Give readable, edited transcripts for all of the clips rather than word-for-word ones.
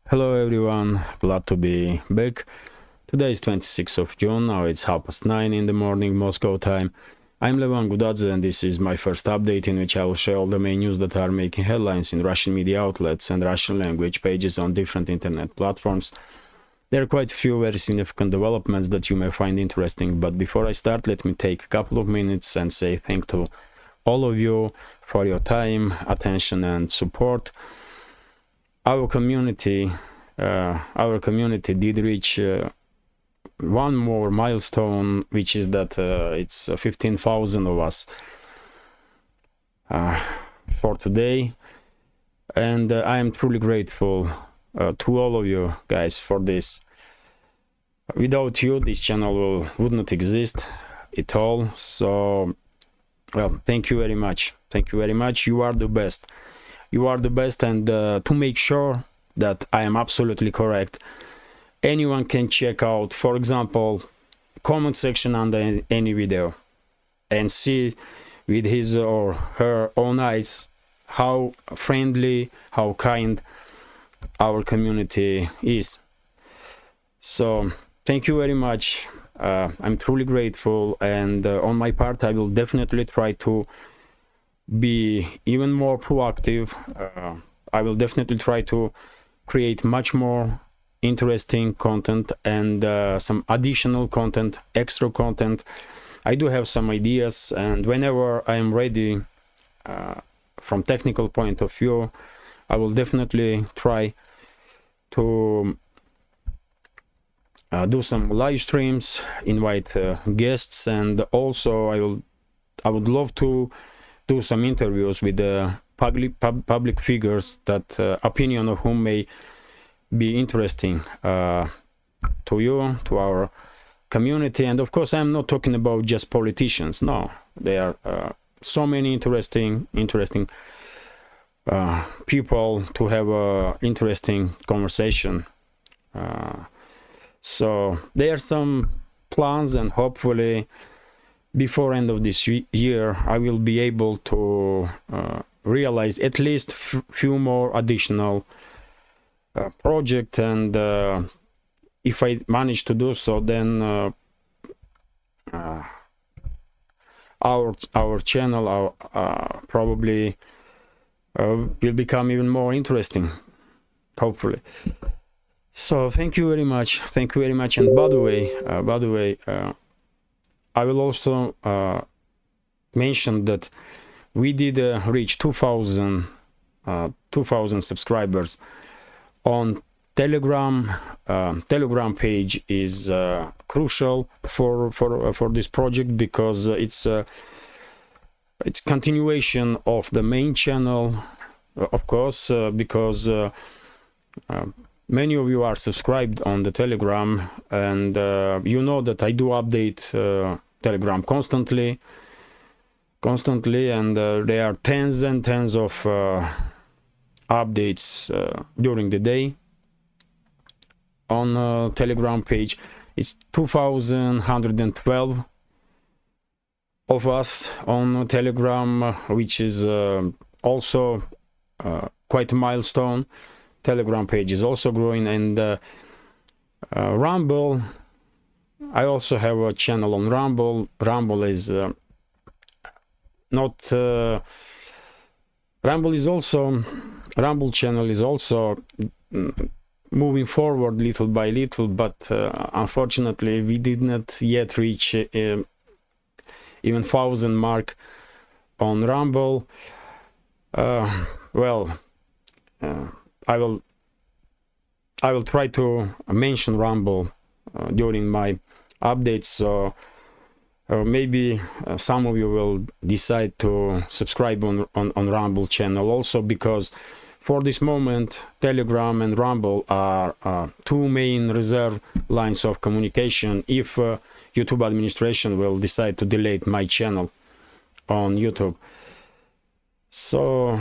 Hello everyone, glad to be back. Today is 26th of June, now it's 9:30 in the morning Moscow time. I'm Levan Gudadze and this is my first update in which I will share all the main news that are making headlines in Russian media outlets and Russian language pages on different internet platforms. There are quite a few very significant developments that you may find interesting, but before I start, let me take a couple of minutes and say thank to all of you for your time, attention and support. Our community did reach one more milestone, which is that it's 15,000 of us for today, and I am truly grateful to all of you guys for this. Without you, this channel would not exist at all. So, well, thank you very much. Thank you very much. You are the best. You are the best, and to make sure that I am absolutely correct, anyone can check out, for example, comment section under any video and see with his or her own eyes how friendly, how kind our community is. So thank you very much. I'm truly grateful, and on my part I will definitely try to be even more proactive. I will definitely try to create much more interesting content and some additional content, extra content. I do have some ideas, and whenever I am ready from technical point of view, I will definitely try to do some live streams, invite guests, and also I would love to do some interviews with public figures that opinion of whom may be interesting to you, to our community. And of course, I'm not talking about just politicians. No, there are so many interesting people to have a interesting conversation. So there are some plans, and hopefully before end of this year I will be able to realize at least few more additional project, and if I manage to do so, then our channel probably will become even more interesting, hopefully. So thank you very much, and by the way, I will also mention that we did reach 2,000 subscribers on Telegram. Telegram page is crucial for this project, because it's continuation of the main channel, of course, because many of you are subscribed on the Telegram, and you know that I do update Telegram constantly, and there are tens and tens of updates during the day on Telegram page. It's 2,112 of us on Telegram, which is also quite a milestone. Telegram page is also growing, and Rumble, I also have a channel on Rumble. Rumble is not Rumble channel is also moving forward little by little, but unfortunately we did not yet reach even 1,000 mark on Rumble. Well, I will try to mention Rumble during my updates, so maybe some of you will decide to subscribe on Rumble channel also, because for this moment Telegram and Rumble are two main reserve lines of communication if YouTube administration will decide to delete my channel on YouTube. So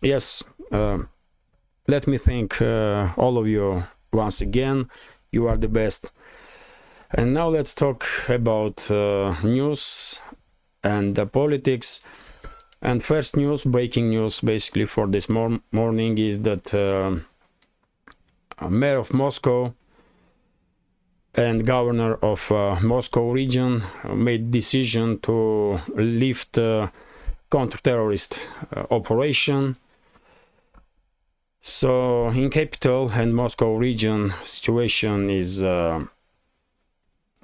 yes, let me thank all of you once again. You are the best. And now let's talk about news and politics. And first news, breaking news basically for this morning, is that mayor of Moscow and governor of Moscow region made decision to lift counter-terrorist operation. So in capital and Moscow region, situation is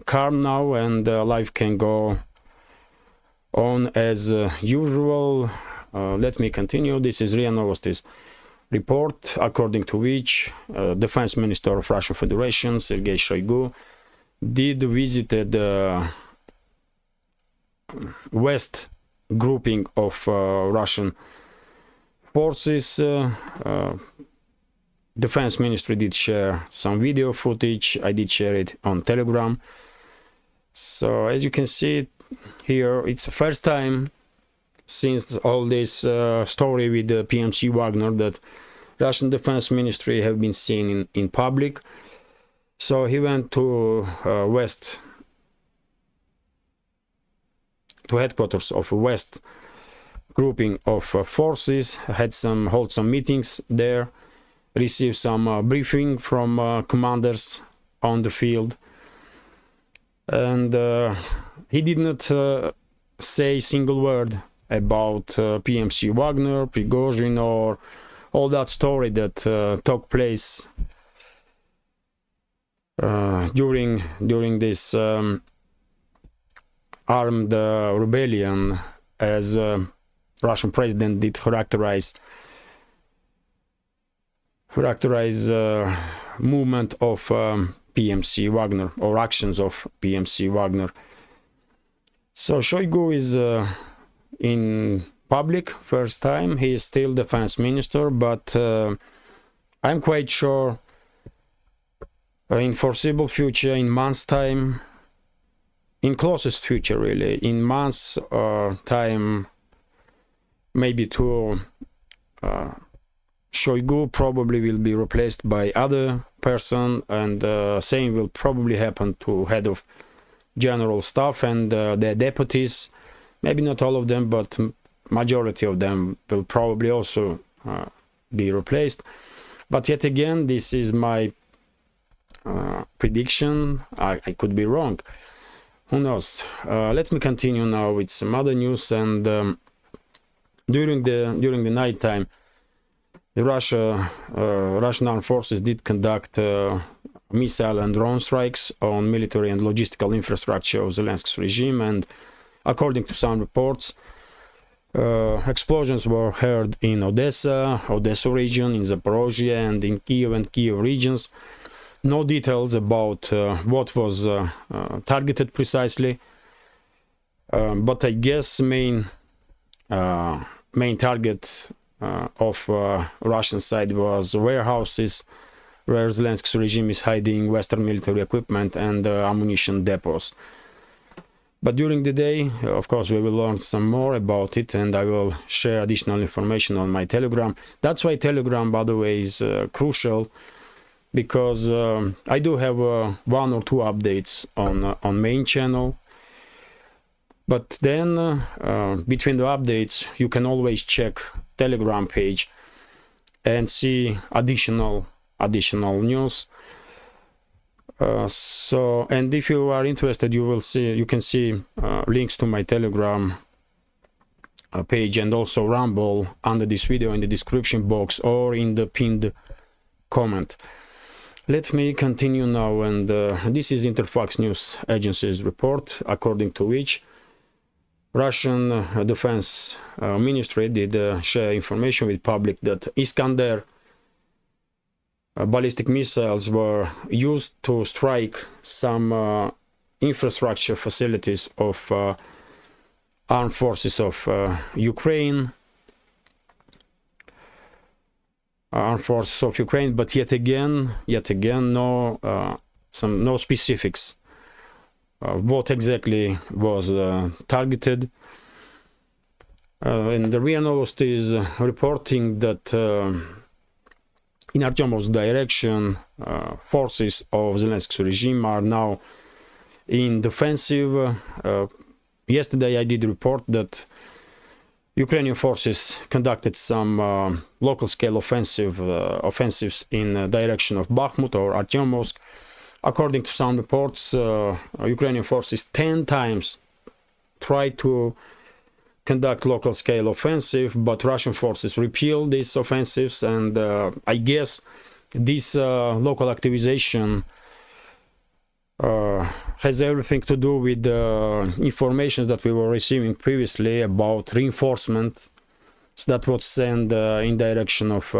calm now, and life can go on as usual. Let me continue. This is RIA Novosti's report, according to which Defense Minister of Russian Federation, Sergei Shoigu, did visited the West grouping of Russian forces. Defense Ministry did share some video footage. I did share it on Telegram. So as you can see here, it's the first time since all this story with the PMC Wagner that Russian Defense Ministry have been seen in public. So he went to West, to headquarters of West grouping of forces, hold some meetings there, received some briefing from commanders on the field, and he did not say a single word about PMC Wagner, Prigozhin, or all that story that took place during this armed rebellion, as Russian president did characterize movement of PMC Wagner, or actions of PMC Wagner. So Shoigu is in public first time. He is still defense minister, but I'm quite sure in foreseeable future, in months time, in closest future really, in months time, maybe two, Shoigu probably will be replaced by other person, and same will probably happen to head of general staff and their deputies. Maybe not all of them, but majority of them will probably also be replaced. But yet again, this is my prediction. I could be wrong. Who knows? Let me continue now with some other news. And during the night time, the Russian armed forces did conduct missile and drone strikes on military and logistical infrastructure of Zelensky's regime, and according to some reports, explosions were heard in Odessa region, in Zaporozhye, and in Kiev regions. No details about what was targeted precisely, but I guess main target of Russian side was warehouses where Zelensky's regime is hiding Western military equipment and ammunition depots. But during the day, of course, we will learn some more about it, and I will share additional information on my Telegram. That's why Telegram, by the way, is crucial, because I do have one or two updates on main channel. But then between the updates, you can always check Telegram page and see additional news. And if you are interested, you can see links to my Telegram page and also Rumble under this video in the description box or in the pinned comment. Let me continue now, and this is Interfax News Agency's report, according to which Russian Defense Ministry did share information with public that Iskander ballistic missiles were used to strike some infrastructure facilities of armed forces of Ukraine. But yet again, no specifics what exactly was targeted. And the RIA Novosti is reporting that in Artyomov's direction, forces of Zelensky's regime are now in defensive. Yesterday I did report that Ukrainian forces conducted some local-scale offensives in the direction of Bakhmut or Artyomovsk. According to some reports, Ukrainian forces 10 times tried to conduct local-scale offensive, but Russian forces repelled these offensives, and I guess this local activization has everything to do with the information that we were receiving previously about reinforcements that was sent in direction of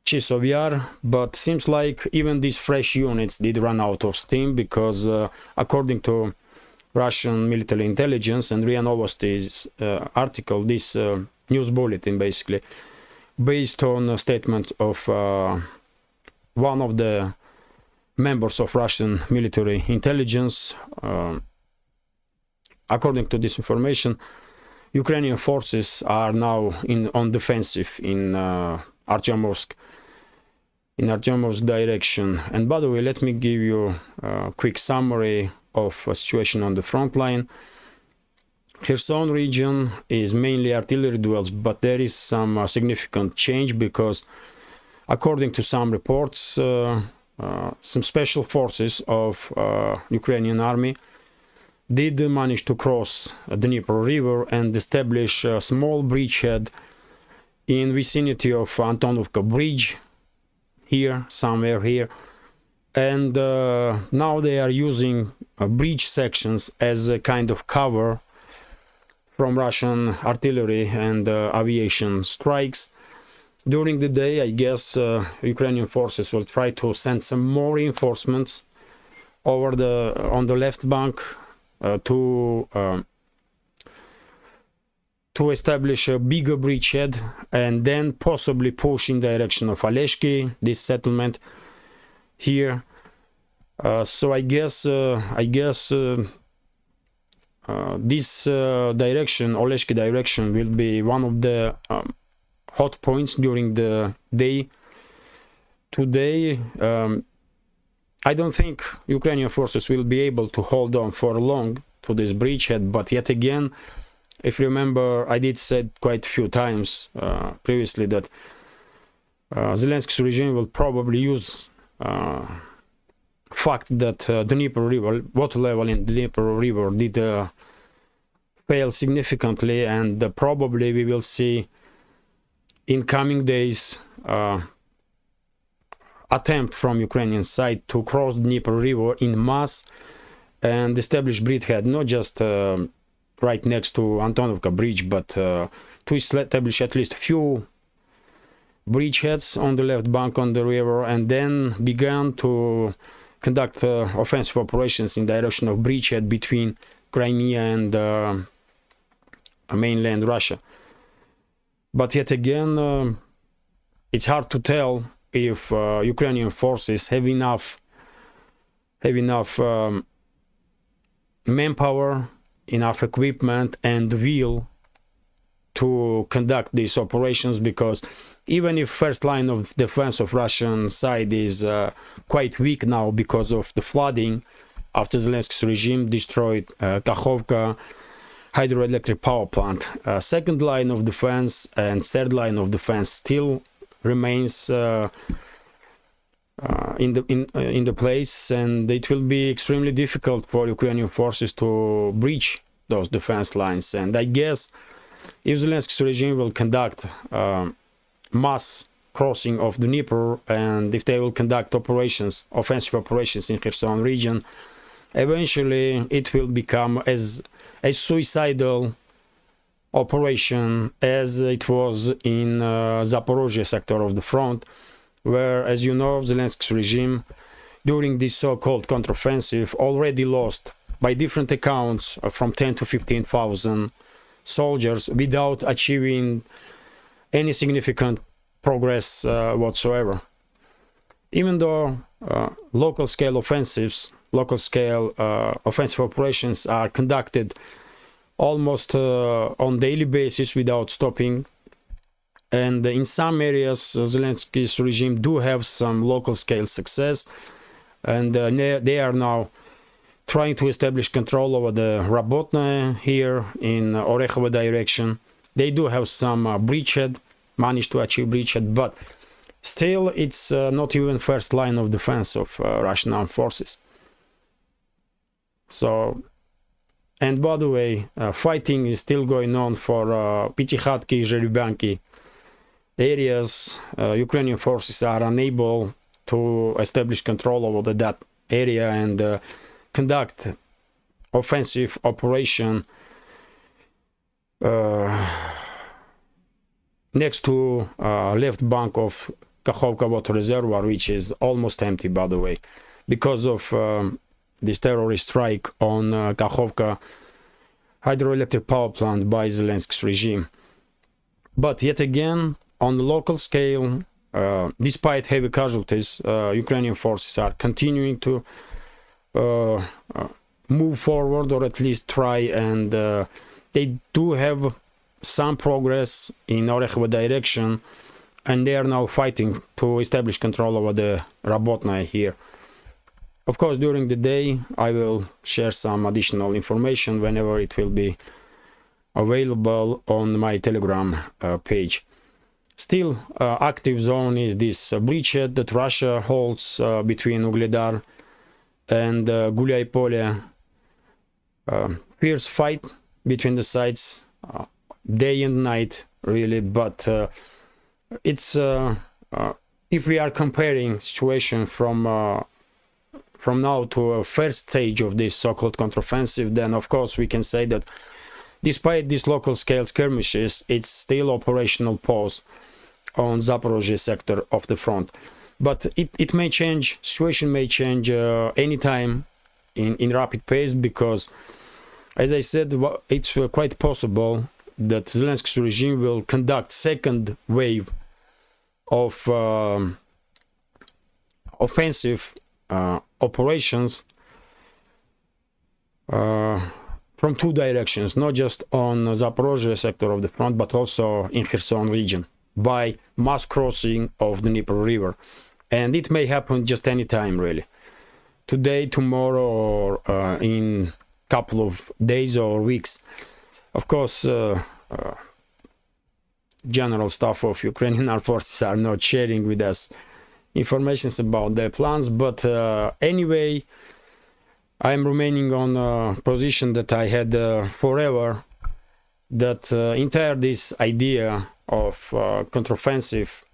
Chisov Yar, but seems like even these fresh units did run out of steam, because according to Russian military intelligence and RIA Novosti's article, this news bulletin basically, based on a statement of one of the members of Russian military intelligence, according to this information, Ukrainian forces are now on defensive in Artyomovsk direction. And by the way, let me give you a quick summary of a situation on the front line. Kherson region is mainly artillery duels, but there is some significant change, because according to some reports, some special forces of Ukrainian army did manage to cross the Dnieper River and establish a small bridgehead in vicinity of Antonovka Bridge, here, somewhere here. And now they are using bridge sections as a kind of cover from Russian artillery and aviation strikes. During the day, I guess Ukrainian forces will try to send some more reinforcements on the left bank to establish a bigger bridgehead, and then possibly push in direction of Oleshki, this settlement here. So I guess this direction, Oleshki direction, will be one of the hot points during the day. Today, I don't think Ukrainian forces will be able to hold on for long to this bridgehead, but yet again, if you remember, I did said quite a few times previously that Zelensky's regime will probably use fact that Dnieper River, water level in Dnieper River did fail significantly, and probably we will see in coming days attempt from Ukrainian side to cross Dnieper River in mass and establish bridgehead, not just right next to Antonovka Bridge, but to establish at least few bridgeheads on the left bank on the river, and then began to conduct offensive operations in direction of bridgehead between Crimea and mainland Russia. But yet again, it's hard to tell if Ukrainian forces have enough manpower, enough equipment and will to conduct these operations, because even if first line of defense of Russian side is quite weak now because of the flooding after Zelensky's regime destroyed Kakhovka hydroelectric power plant, second line of defense and third line of defense still remains in the place, and it will be extremely difficult for Ukrainian forces to breach those defense lines. And I guess if Zelensky's regime will conduct mass crossing of the Dnieper, and if they will conduct operations, offensive operations in Kherson region, eventually it will become as a suicidal operation as it was in Zaporozhye sector of the front, where, as you know, Zelensky's regime during this so-called counteroffensive already lost, by different accounts, from 10 to 15,000 soldiers without achieving any significant progress whatsoever. Even though local-scale offensive operations are conducted almost on daily basis without stopping, and in some areas Zelensky's regime do have some local-scale success, and they are now trying to establish control over the Rabotna here in Orekhovo direction, They do have some bridgehead, managed to achieve bridgehead, but still it's not even first line of defense of Russian armed forces. So, and by the way, fighting is still going on for Pitikhatki, Zherubyanki areas. Ukrainian forces are unable to establish control over that area and conduct offensive operation next to left bank of Kakhovka water reservoir, which is almost empty, by the way, because of this terrorist strike on Kakhovka hydroelectric power plant by Zelensky's regime. But yet again, on the local scale, despite heavy casualties, Ukrainian forces are continuing to move forward, or at least try, and they do have some progress in Orekhovo direction, and they are now fighting to establish control over the Rabotnaya here. Of course, during the day I will share some additional information whenever it will be available on my Telegram page. Still active zone is this bridgehead that Russia holds between Ugledar and Gulyai-Polye. Fierce fight between the sides, day and night, really. But it's if we are comparing situation from now to a first stage of this so-called counteroffensive, then of course we can say that despite these local scale skirmishes, it's still operational pause on Zaporozhye sector of the front. But it may change, situation may change anytime in rapid pace, because, as I said, it's quite possible that Zelensky's regime will conduct second wave of offensive operations from two directions, not just on Zaporozhye sector of the front, but also in Kherson region, by mass crossing of the Dnieper River. And it may happen just any time, really. Today, tomorrow, or in couple of days or weeks. Of course, general staff of Ukrainian armed forces are not sharing with us informations about their plans, but anyway, I'm remaining on a position that I had forever, that entire this idea of counteroffensive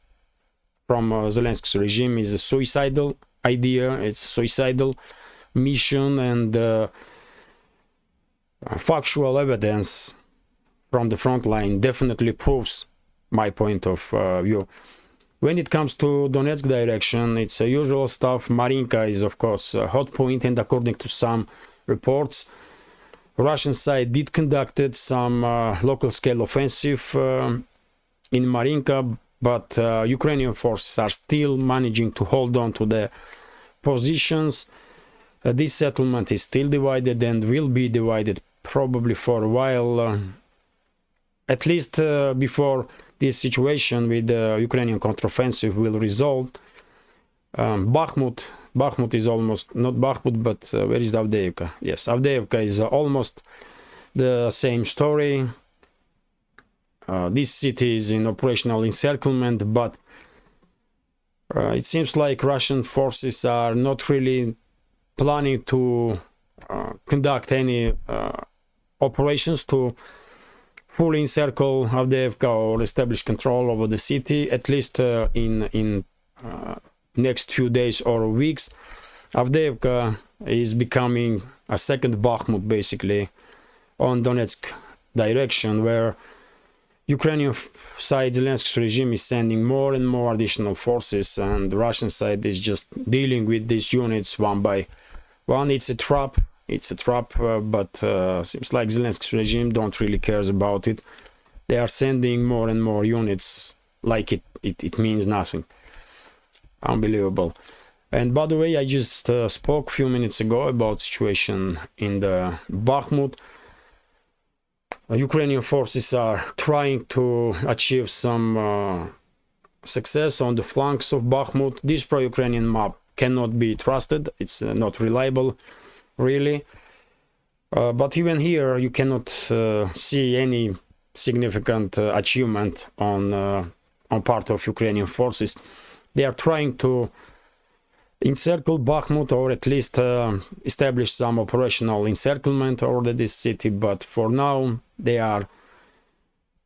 from Zelensky's regime is a suicidal idea. It's a suicidal mission, and factual evidence from the front line definitely proves my point of view. When it comes to Donetsk direction, it's a usual stuff. Marinka is of course a hot point, and according to some reports, Russian side did conducted some local scale offensive in Marinka, but Ukrainian forces are still managing to hold on to their positions. This settlement is still divided and will be divided probably for a while, at least before this situation with the Ukrainian counteroffensive will resolve. Bakhmut is almost, not Bakhmut, but where is Avdiivka? Yes, Avdiivka is almost the same story. This city is in operational encirclement, but it seems like Russian forces are not really planning to conduct any operations to fully encircle Avdiivka or establish control over the city, at least in next few days or weeks. Avdiivka is becoming a second Bakhmut, basically, on Donetsk direction, where Ukrainian side, Zelensky's regime, is sending more and more additional forces, and the Russian side is just dealing with these units one by one. It's a trap, but seems like Zelensky's regime don't really cares about it. They are sending more and more units like it means nothing. Unbelievable. And by the way, I just spoke a few minutes ago about situation in the Bakhmut. Ukrainian forces are trying to achieve some success on the flanks of Bakhmut. This pro-Ukrainian map cannot be trusted. It's not reliable, really. But even here, you cannot see any significant achievement on part of Ukrainian forces. They are trying to encircle Bakhmut, or at least establish some operational encirclement over this city, but for now they are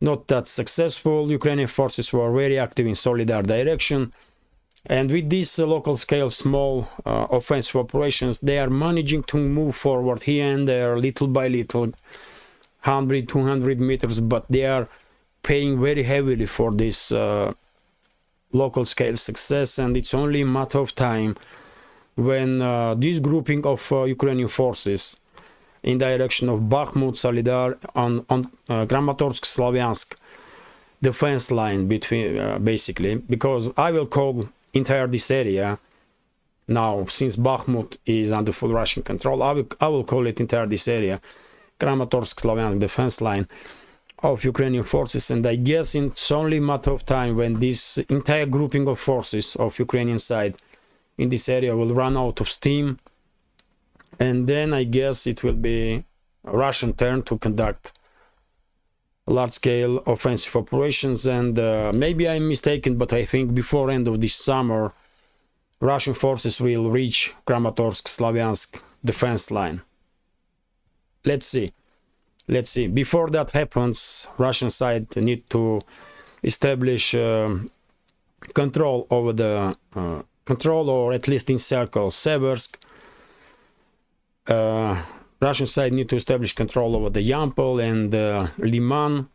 not that successful. Ukrainian forces were very active in Solidar direction, and with these local scale small offensive operations, they are managing to move forward here and there little by little, 100-200 meters, but they are paying very heavily for this local scale success, and it's only a matter of time when this grouping of Ukrainian forces in direction of Bakhmut, Solidar, on Kramatorsk-Slavyansk defense line between basically, because I will call entire this area now, since Bakhmut is under full Russian control, I will call it entire this area Kramatorsk-Slavyansk defense line of Ukrainian forces, and I guess it's only a matter of time when this entire grouping of forces of Ukrainian side in this area will run out of steam, and then I guess it will be a Russian turn to conduct large-scale offensive operations. And maybe I'm mistaken, but I think before end of this summer Russian forces will reach Kramatorsk-Slavyansk defense line. Let's see. Before that happens, Russian side need to establish control over the or at least encircle Seversk. Russian side need to establish control over the Yampol and Liman.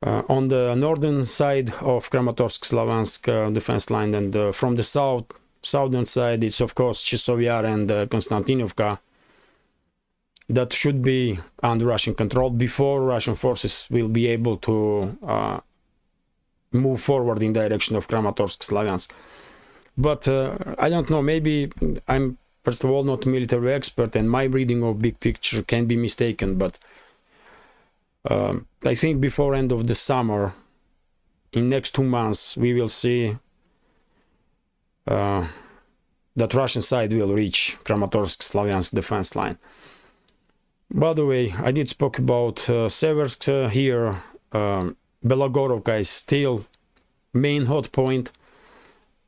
On the northern side of Kramatorsk-Slavyansk defense line, and from the southern side, it's of course Chesov-Yar and Konstantinovka. That should be under Russian control before Russian forces will be able to move forward in direction of Kramatorsk-Slavyansk. But I don't know, maybe I'm first of all not a military expert and my reading of big picture can be mistaken, but I think before end of the summer, in next 2 months, we will see that Russian side will reach Kramatorsk-Slavyansk defense line. By the way, I did spoke about Seversk here. Belogorovka is still main hot point,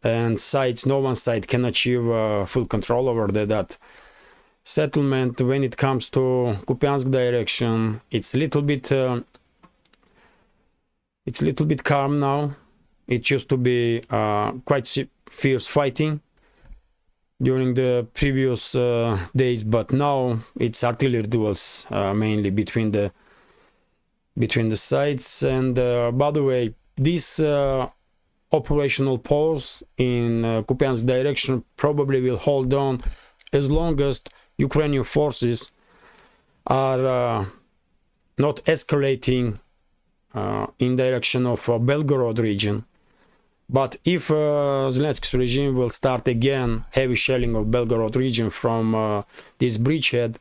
and sides, no one side can achieve full control over that settlement. When it comes to Kupiansk direction, it's a little bit calm now. It used to be quite fierce fighting during the previous days, but now it's artillery duels mainly between the sides. And by the way, this operational pause in Kupiansk direction probably will hold on as long as Ukrainian forces are not escalating in direction of Belgorod region. But if Zelensky's regime will start again heavy shelling of Belgorod region from this bridgehead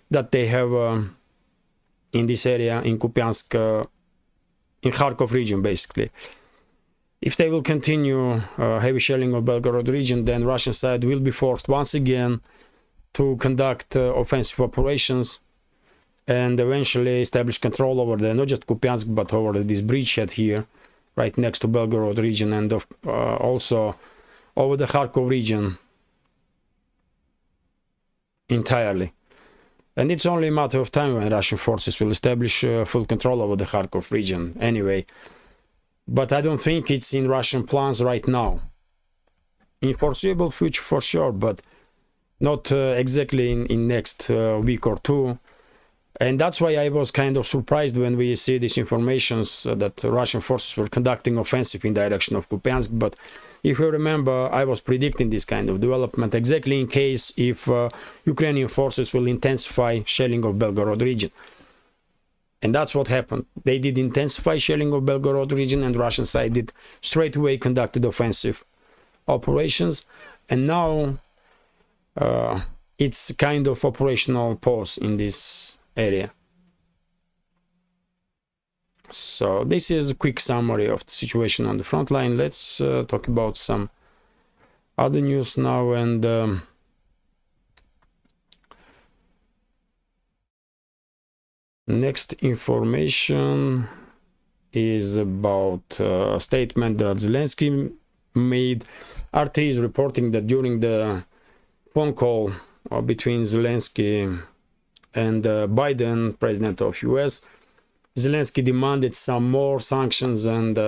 that they have in this area in Kupiansk, in Kharkov region basically, if they will continue heavy shelling of Belgorod region, then Russian side will be forced once again to conduct offensive operations and eventually establish control over not just Kupiansk but over this bridgehead here, right next to Belgorod region, and also over the Kharkov region entirely. And it's only a matter of time when Russian forces will establish full control over the Kharkov region anyway. But I don't think it's in Russian plans right now. In foreseeable future for sure, but not exactly in next week or two. And that's why I was kind of surprised when we see these informations that Russian forces were conducting offensive in direction of Kupiansk. But if you remember, I was predicting this kind of development exactly in case if Ukrainian forces will intensify shelling of Belgorod region. And that's what happened. They did intensify shelling of Belgorod region, and Russian side did straight away conducted offensive operations. And now it's kind of operational pause in this area. So this is a quick summary of the situation on the front line. Let's talk about some other news now. And Next information is about a statement that Zelensky made. RT is reporting that during the phone call between Zelensky and Biden, president of US, Zelensky demanded some more sanctions and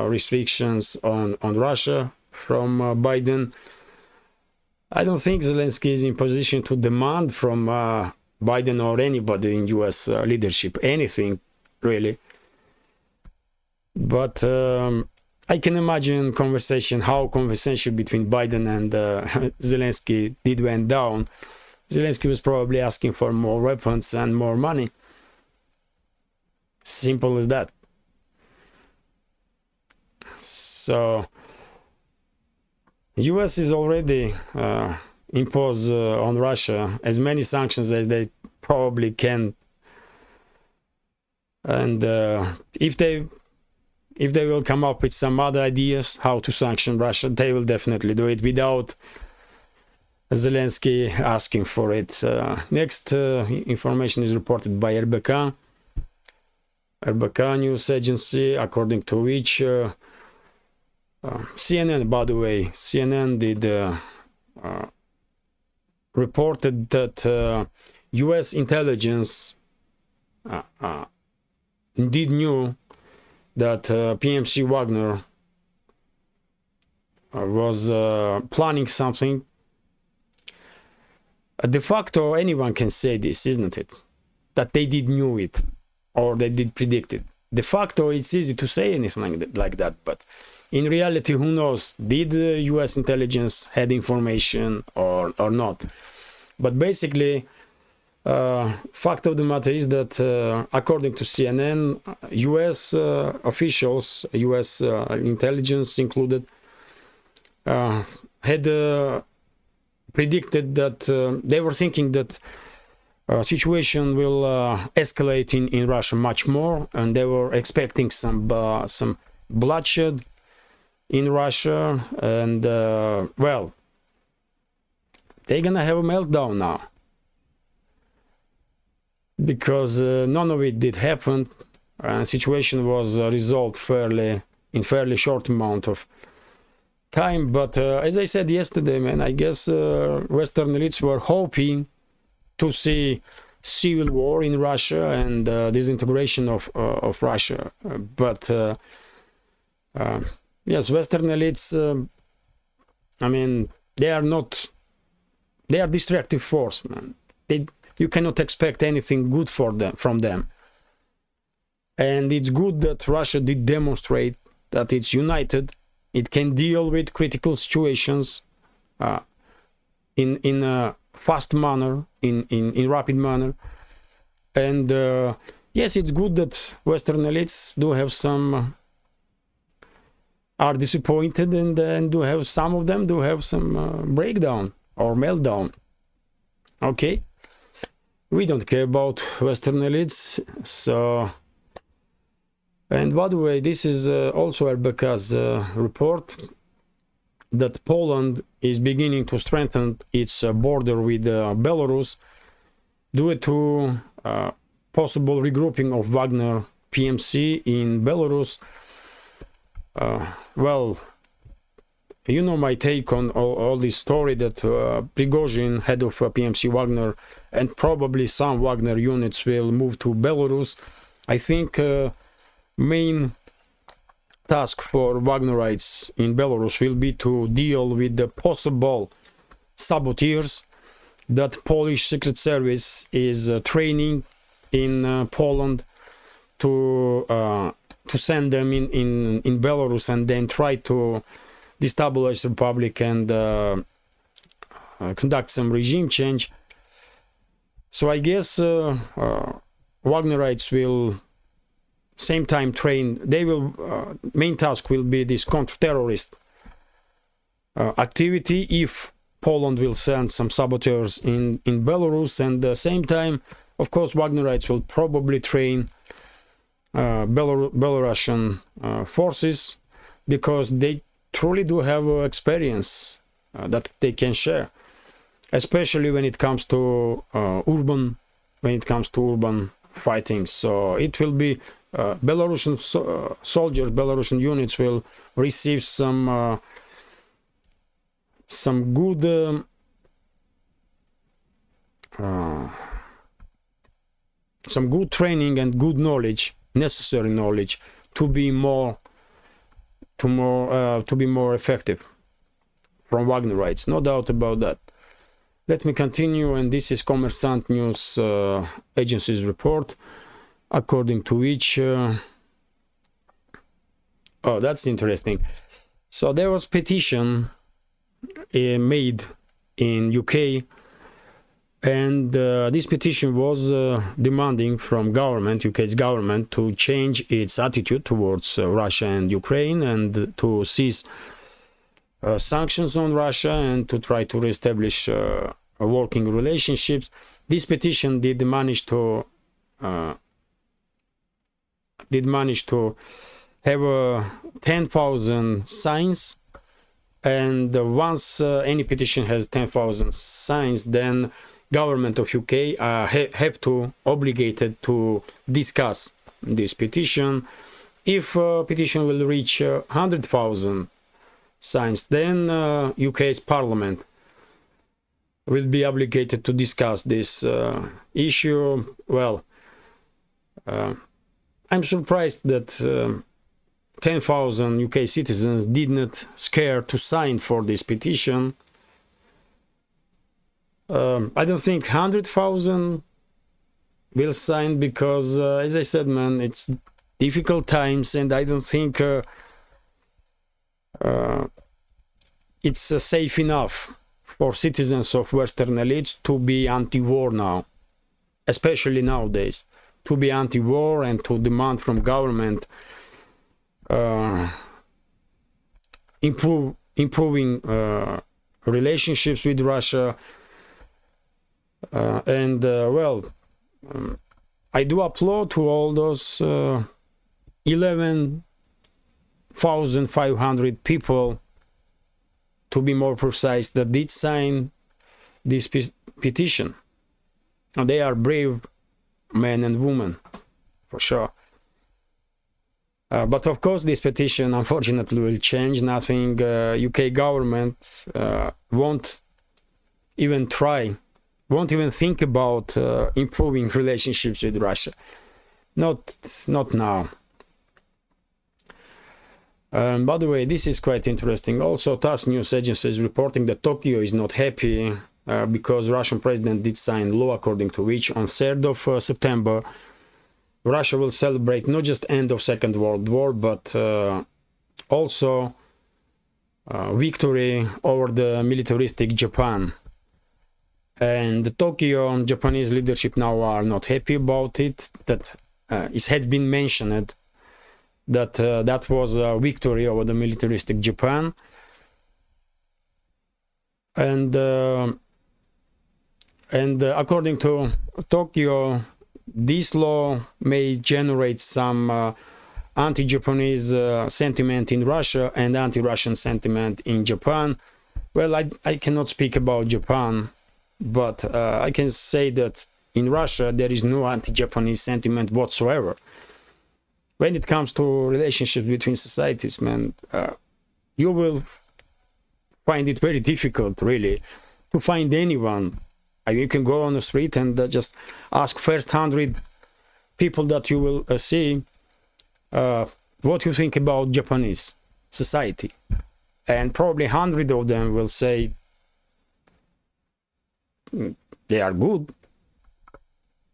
restrictions on Russia from Biden. I don't think Zelensky is in position to demand from Biden or anybody in US leadership anything, really. But I can imagine how conversation between Biden and Zelensky did went down. Zelensky was probably asking for more weapons and more money. Simple as that. So US is already impose on Russia as many sanctions as they probably can, and if they will come up with some other ideas how to sanction Russia, they will definitely do it without Zelensky asking for it. Next information is reported by RBK news agency, according to which CNN, by the way, CNN did reported that US intelligence indeed knew that PMC Wagner was planning something. De facto, anyone can say this, isn't it? That they did knew it, or they did predict it. De facto, it's easy to say anything like that, but in reality, who knows? Did US intelligence had information or not? But basically, fact of the matter is that according to CNN, US officials, US intelligence included, had predicted that they were thinking that situation will escalate in Russia much more, and they were expecting some bloodshed in Russia, and well, they're gonna have a meltdown now, because none of it did happen, and situation was resolved in fairly short amount of time. But as I said yesterday, man, I guess Western elites were hoping to see civil war in Russia and disintegration of Russia. But yes, Western elites, I mean, they are destructive force, man. You cannot expect anything good from them. And it's good that Russia did demonstrate that it's united. It can deal with critical situations in a fast manner, in rapid manner. And yes, it's good that Western elites do have are disappointed, and do have some of them do have some breakdown or meltdown. Okay, we don't care about Western elites. So, and by the way, this is also RBK's report that Poland is beginning to strengthen its border with Belarus due to possible regrouping of Wagner PMC in Belarus. Well, you know my take on all this story that Prigozhin, head of PMC Wagner, and probably some Wagner units will move to Belarus. I think main task for Wagnerites in Belarus will be to deal with the possible saboteurs that Polish Secret Service is training in Poland to send them in Belarus and then try to destabilize the republic and conduct some regime change. So I guess Wagnerites will same time train. They will main task will be this counter-terrorist activity if Poland will send some saboteurs in Belarus, and at the same time, of course, Wagnerites will probably train Belarusian forces, because they truly do have experience that they can share, especially when it comes to urban fighting. So it will be Belarusian soldiers, Belarusian units will receive some good some good training and good knowledge, necessary knowledge to be more effective from Wagnerites, no doubt about that. Let me continue, and this is Kommersant News agency's report, according to which oh, that's interesting. So there was petition made in UK, and this petition was demanding from UK's government, to change its attitude towards Russia and Ukraine, and to cease sanctions on Russia, and to try to reestablish working relationships. This petition did manage to have 10,000 signs, and once any petition has 10,000 signs, then government of UK have to obligated to discuss this petition. If petition will reach 100,000 signs, then UK's parliament will be obligated to discuss this issue. Well, I'm surprised that 10,000 UK citizens did not scare to sign for this petition. I don't think 100,000 will sign, because as I said, man, it's difficult times, and I don't think it's safe enough for citizens of Western elites to be anti-war now, especially nowadays, to be anti-war and to demand from government improving relationships with Russia. I do applaud to all those 11,500 people, to be more precise, that did sign this petition. And they are brave men and women, for sure. But of course, this petition unfortunately will change nothing. UK government won't even think about improving relationships with Russia. Not now. By the way, this is quite interesting. Also, TASS news agency is reporting that Tokyo is not happy because Russian president did sign law according to which on 3rd of September Russia will celebrate not just end of Second World War, but also victory over the militaristic Japan. And the Tokyo Japanese leadership now are not happy about it. That it has been mentioned that that was a victory over the militaristic Japan. And according to Tokyo, this law may generate some anti-Japanese sentiment in Russia and anti-Russian sentiment in Japan. Well, I cannot speak about Japan, but I can say that in Russia there is no anti-Japanese sentiment whatsoever. When it comes to relationships between societies, man, you will find it very difficult, really, to find anyone. You can go on the street and just ask first 100 people that you will see what you think about Japanese society, and probably 100 of them will say they are good.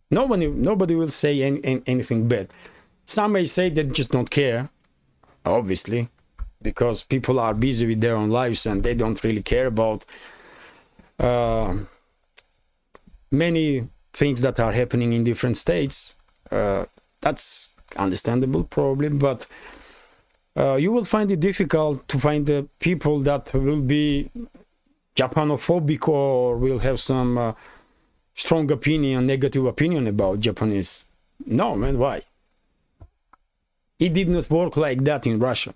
Nobody will say anything bad. Some may say they just don't care, obviously, because people are busy with their own lives and they don't really care about many things that are happening in different states. That's understandable, probably, but you will find it difficult to find the people that will be Japanophobic or will have some strong opinion, negative opinion about Japanese. No, man, why? It did not work like that in Russia.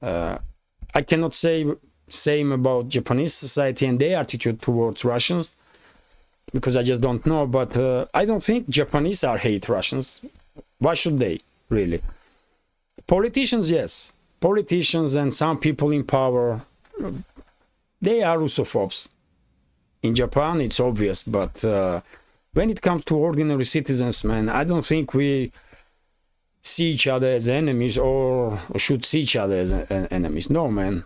I cannot say same about Japanese society and their attitude towards Russians, because I just don't know. But I don't think Japanese are hate Russians. Why should they, really? Politicians, yes. Politicians and some people in power, they are Russophobes. In Japan, it's obvious, but when it comes to ordinary citizens, man, I don't think we see each other as enemies or should see each other as enemies. No, man.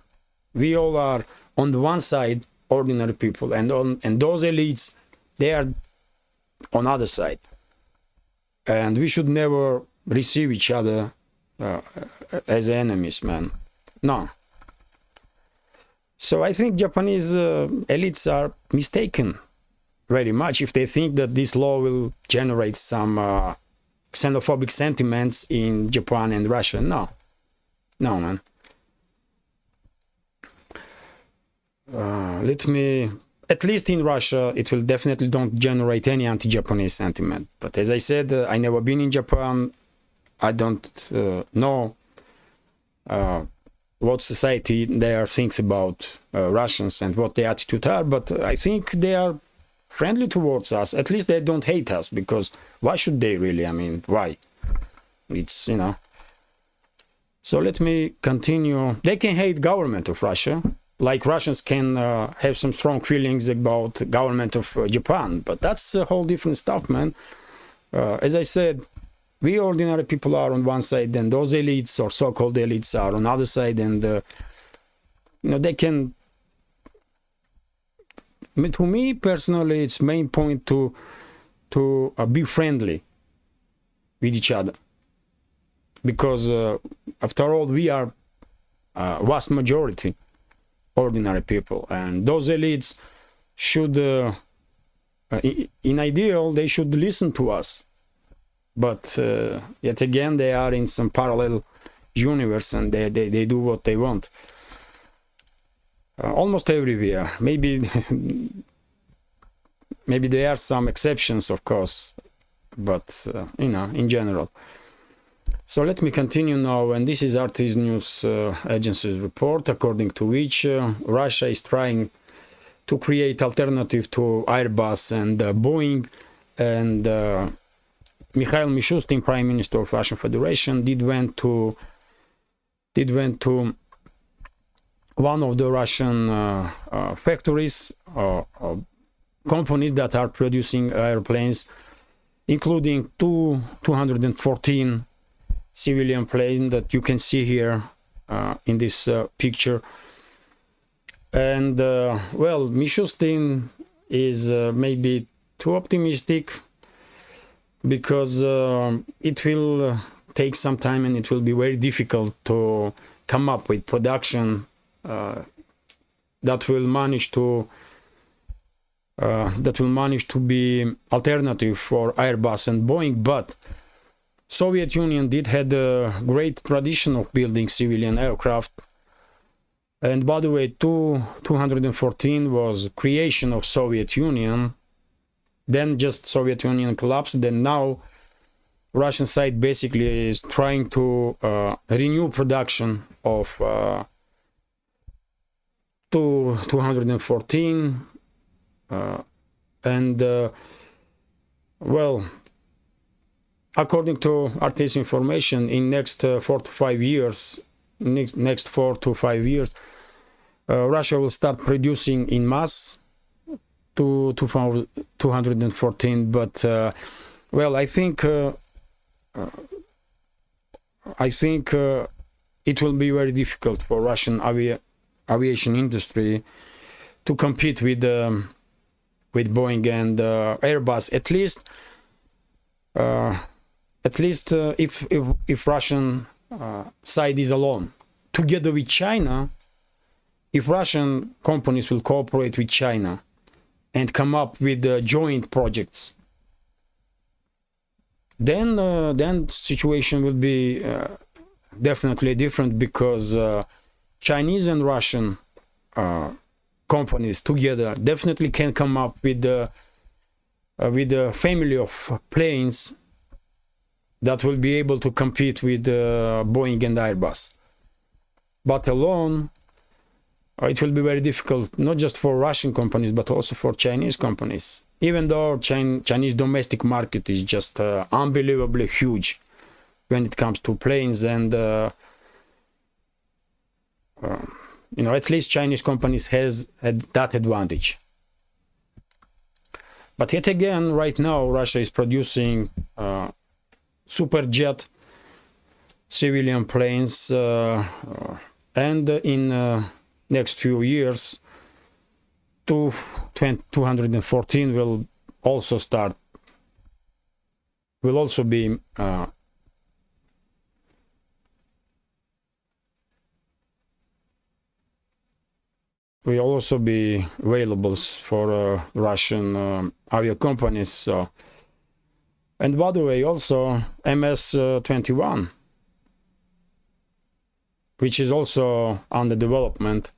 We all are on the one side, ordinary people, and those elites, they are on other side. And we should never receive each other as enemies, man. No. So I think Japanese elites are mistaken very much if they think that this law will generate some xenophobic sentiments in Japan and Russia. No. No, man. At least in Russia, it will definitely don't generate any anti-Japanese sentiment. But as I said, I never been in Japan. I don't know what society there thinks about Russians and what their attitude are, but I think they are friendly towards us. At least they don't hate us, because why should they really? I mean, why? It's, you know. So let me continue. They can hate government of Russia, like Russians can have some strong feelings about government of Japan, but that's a whole different stuff, man. As I said, we ordinary people are on one side, and those elites or so-called elites are on the other side, and you know, they can. To me personally, it's main point to be friendly with each other, because after all, we are vast majority ordinary people, and those elites should, in ideal, they should listen to us. But yet again, they are in some parallel universe, and they do what they want. Almost everywhere. Maybe maybe there are some exceptions, of course, but you know, in general. So let me continue now, and this is RT's news agency's report, according to which Russia is trying to create alternative to Airbus and Boeing, and Mikhail Mishustin, Prime Minister of Russian Federation, did went to one of the Russian factories or companies that are producing airplanes, including 214 civilian planes that you can see here in this picture. And well, Mishustin is maybe too optimistic, because it will take some time, and it will be very difficult to come up with production that will manage to be alternative for Airbus and Boeing. But Soviet Union did had a great tradition of building civilian aircraft, and by the way, 214 was creation of Soviet Union. Then just Soviet Union collapsed. Then now Russian side basically is trying to renew production of 214 and well, according to RT's information, in next 4 to 5 years, Russia will start producing in mass to 214. But well, I think it will be very difficult for Russian aviation industry to compete with Boeing and Airbus, at least if Russian side is alone. Together with China, if Russian companies will cooperate with China and come up with joint projects, then situation will be definitely different, because Chinese and Russian companies together definitely can come up with a family of planes that will be able to compete with Boeing and Airbus. But alone, it will be very difficult, not just for Russian companies, but also for Chinese companies. even though Chinese domestic market is just unbelievably huge when it comes to planes, and you know, at least Chinese companies had that advantage. But yet again, right now Russia is producing superjet civilian planes, and in next few years 214 will also be available for Russian avia companies. So, and by the way, also MS-21, which is also under development.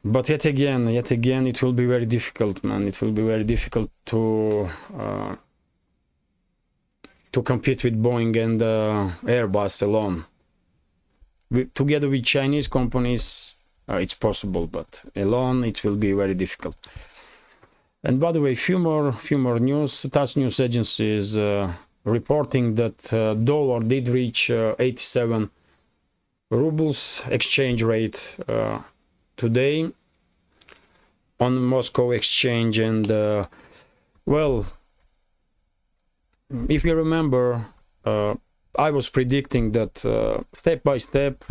But yet again, it will be very difficult, man. It will be very difficult to compete with Boeing and Airbus alone. Together with Chinese companies, it's possible, but alone it will be very difficult. And by the way, few more news. TASS news agency is reporting that dollar did reach 87 rubles exchange rate today on Moscow exchange. And well, if you remember, I was predicting that step by step,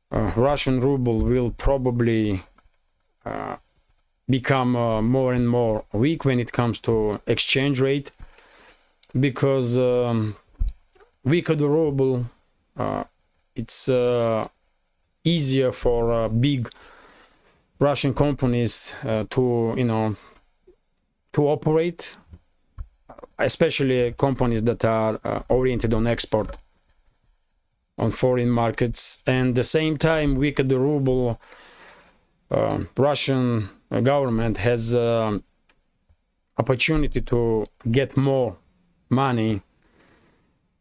Russian ruble will probably become more and more weak when it comes to exchange rate, because weaker the ruble, it's easier for big Russian companies to operate, especially companies that are oriented on export on foreign markets. And at the same time, weaker the ruble, Russian government has opportunity to get more money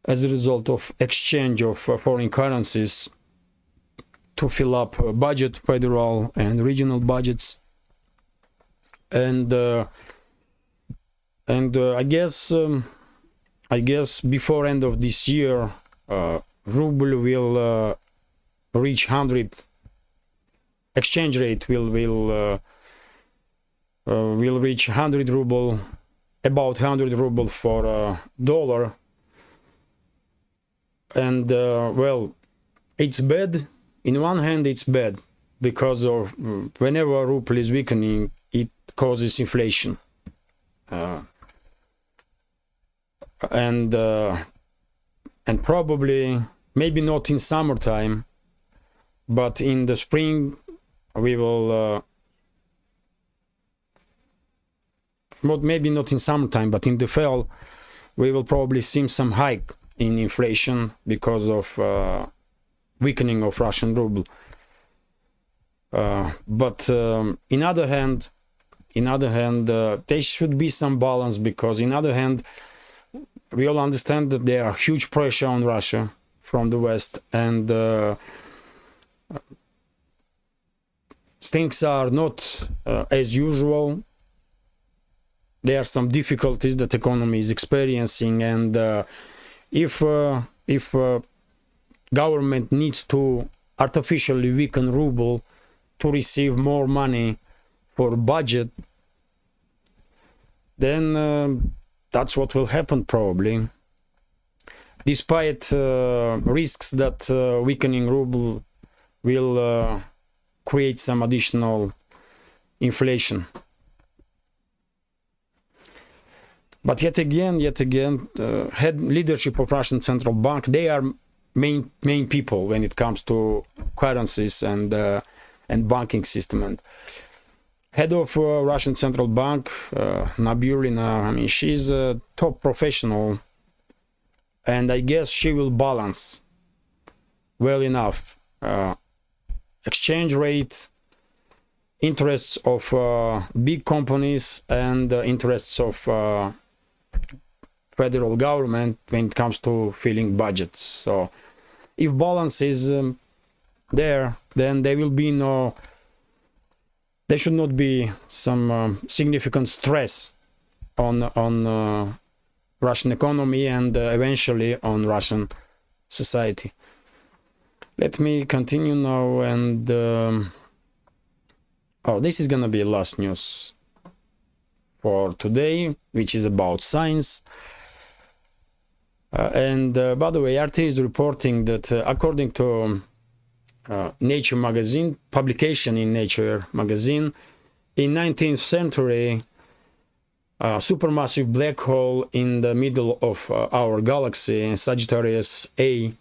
as a result of exchange of foreign currencies to fill up budget, federal and regional budgets. And I guess before end of this year, ruble will reach 100. Exchange rate will reach 100 ruble, about 100 ruble for dollar. And well, it's bad. In one hand, it's bad because of whenever ruble is weakening, it causes inflation. And probably, maybe not in summertime, but in the spring we will, maybe not in summertime, but in the fall we will probably see some hike in inflation because of weakening of Russian ruble. But in other hand, there should be some balance, because in other hand, we all understand that there are huge pressure on Russia from the West, and things are not as usual. There are some difficulties that the economy is experiencing, and if government needs to artificially weaken ruble to receive more money for budget, then that's what will happen probably, despite risks that weakening ruble will create some additional inflation. But yet again, head leadership of Russian Central Bank, they are main people when it comes to currencies and banking system. And head of Russian Central Bank, Nabiullina, I mean, she's a top professional, and I guess she will balance well enough exchange rate, interests of big companies, and interests of federal government when it comes to filling budgets. So if balance is there, then there will be no there should not be some significant stress on Russian economy and eventually on Russian society. Let me continue now, and oh, this is gonna be last news for today, which is about science. And by the way, RT is reporting that according to Nature magazine, publication in Nature magazine, in 19th century, a supermassive black hole in the middle of our galaxy, Sagittarius A,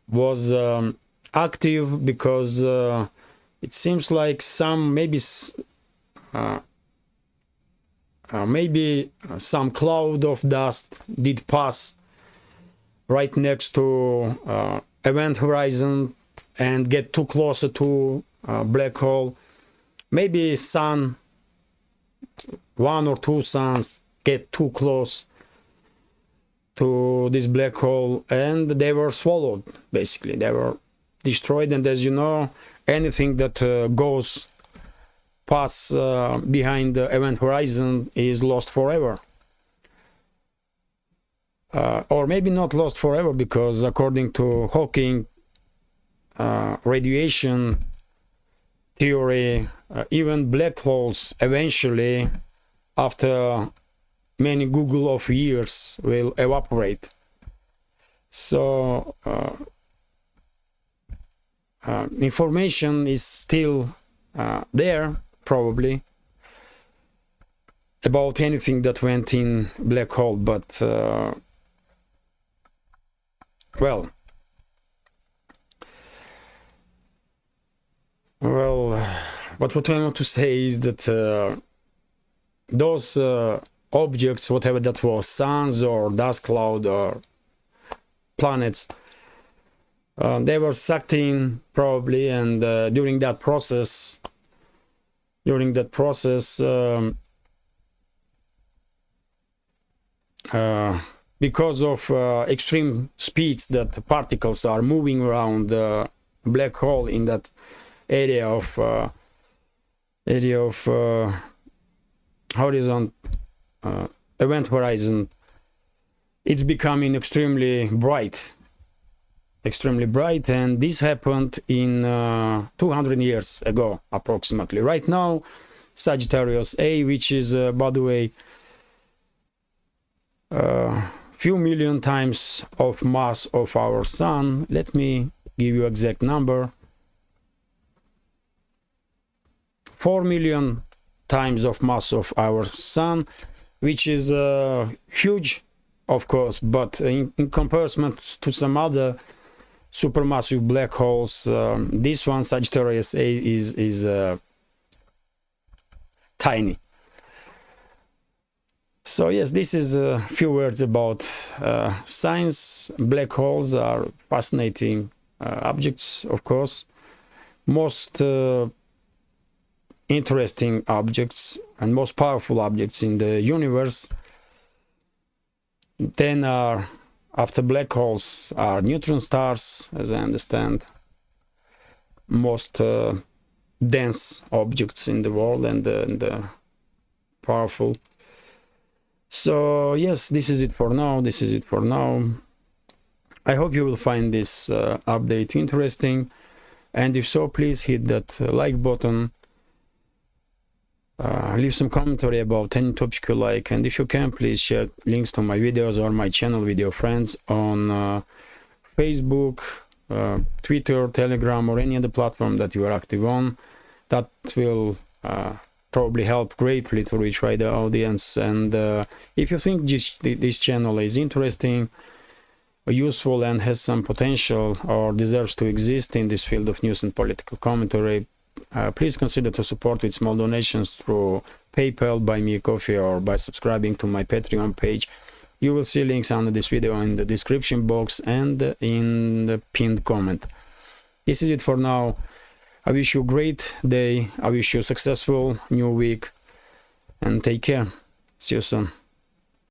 was active because it seems like some maybe some cloud of dust did pass right next to event horizon and get too closer to black hole. Maybe sun, one or two suns get too close to this black hole and they were swallowed. Basically they were destroyed, and as you know, anything that goes past behind the event horizon is lost forever. Or maybe not lost forever, because according to Hawking radiation theory, even black holes eventually, after many Google of years, will evaporate. So information is still there, probably, about anything that went in black hole, but well, what I want to say is that those objects, whatever that was, suns or dust cloud or planets, they were sucked in probably, and during that process, because of extreme speeds that particles are moving around the black hole in that area of horizon, event horizon, it's becoming extremely bright, and this happened in 200 years ago approximately. Right now, Sagittarius A, which is by the way few million times of mass of our sun. Let me give you exact number. 4 million times of mass of our sun, which is huge, of course, but in comparison to some other supermassive black holes, this one, Sagittarius A, is tiny. So yes, this is a few words about science. Black holes are fascinating objects, of course. Most interesting objects and most powerful objects in the universe. Then after black holes are neutron stars, as I understand, most dense objects in the world and powerful. So yes, this is it for now. I hope you will find this update interesting, and if so, please hit that like button. Leave some commentary about any topic you like, and if you can, please share links to my videos or my channel with your friends on Facebook, Twitter, Telegram, or any other platform that you are active on. That will probably help greatly to reach wider audience. And if you think this channel is interesting, useful, and has some potential or deserves to exist in this field of news and political commentary, please consider to support with small donations through PayPal, Buy Me a Coffee, or by subscribing to my Patreon page. You will see links under this video in the description box and in the pinned comment. This is it for now. I wish you a great day. I wish you a successful new week, and take care. See you soon.